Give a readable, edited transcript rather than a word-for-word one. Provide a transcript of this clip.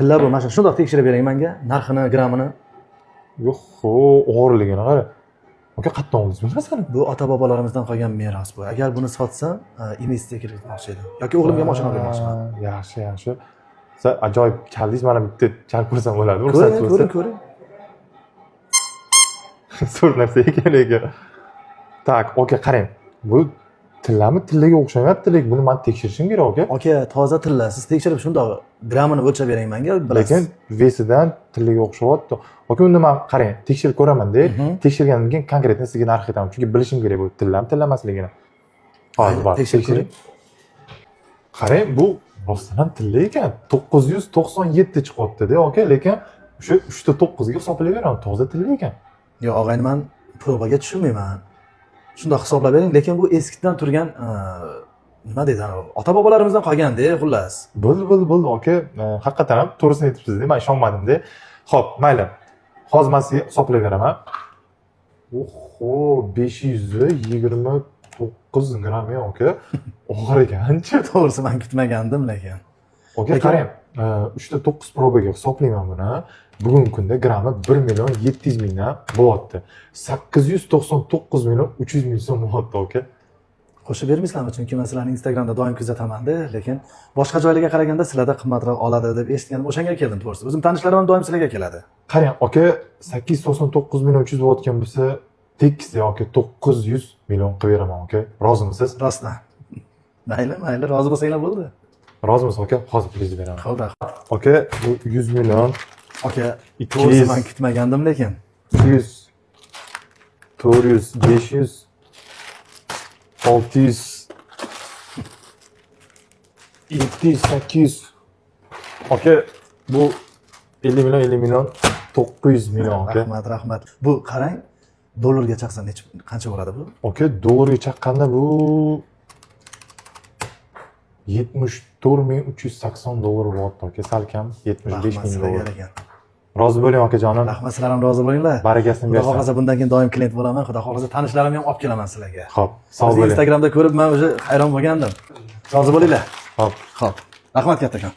tilla bu mana shundoq tekshirib bering menga narxini, grammini. Yo'q, o'g'irligini qara. Aka qatdan oldingiz bu narsani? Bu ota-bobolarimizdan qolgan meros bu. Agar buni sotsam, investitsiya kiritmoqchi edim. Yoki o'g'limga mashina bermoqchiman. Yaxshi. Siz ajoyib chaldingiz, mana bitta chalib ko'rsam bo'ladi. Ko'ring. Zo'r narsa ekan lekin. Tak, aka qarang. Bu tillami tillaga o'xshamayapti, lekin buni men tekshirishim kerak, aka. Aka, toza tilla. Siz tekshirib shundoq grammini o'lchab bering menga, bilasiz. Lekin vesidan tillaga o'xshayapti. Aka, unda men qarang, tekshirib ko'raman-da. Tekshirgandan keyin konkretni sizga narx aytaman. Chunki bilishim kerak bu tillami tillamasligini. Hozir bor, tekshiring. Qarang, bu rostdan ham tilla ekan. 997 chiqyapti-da, aka, lekin o'sha 3 ta 9 ga hisoblayveraman, toza tilla ekan. Yo'q, og'ayni, men probaga tushmayman. Shundoq hisoblab bering, lekin bu eskidan turgan nima deydi, ota-bobolarimizdan qolgan-da, xullas. Bo'ldi, aka. Haqiqatan ham to'g'risini aytibsiz-da, men ishonmadim-da. Xo'p, mayli. Hozir men sizga hisoblayveraman. Oho, 529 gramm aka. Og'ir ekan-chi. To'g'risi men kutmagandim, lekin. Aka, qarang. 3 ta 9 probaga hisoblayman buni. Bugungi kunda grammi 1.700.000 dan bo'lyapti. 899.300.000 so'm bo'lyapti, aka. Qo'shib bermaysizlarmi? Chunki men sizlarni Instagramda doim kuzataman-da, lekin boshqa joylarga qaraganda sizlarda qimmatroq oladi deb eshitganim, o'shanga keldim to'g'risi. O'zim tanishlarim ham doim sizlarga keladi. Qarang, aka, 899.300 bo'layotgan bo'lsa, tekis yoki 900 million qilib beraman, aka. Rozimisiz? Rostdan. Mayli, rozi bo'lsanglar bo'ldi. Rozimisiz, aka? Hozir pulingizni beraman. Xo'p, rahmat. Aka, bu 100 million. Aka, 200 men kutmagandim, lekin 300 400 500 600 700 800. Aka, bu 50 million 900 million, aka. Rahmat. Bu qarang, dollarga chaqsa qancha bo'ladi bu? Aka, dollarga chaqqanda bu 74.380 dollar bo'lyapti, aka. Salkam 75.000 dollar. Rozi bo'ling, akajonim. Rahmat, sizlar ham rozi bo'linglar. Barakasini bersin. Xudo xohlasa bundan keyin doim klient bo'laman. Xudo xohlasa tanishlarimni ham olib kelaman sizlarga. Xo'p, sog' bo'ling. Instagramda ko'rib men o'zi hayron bo'lgandim. Rozi bo'linglar. Xo'p. Rahmat kattakon.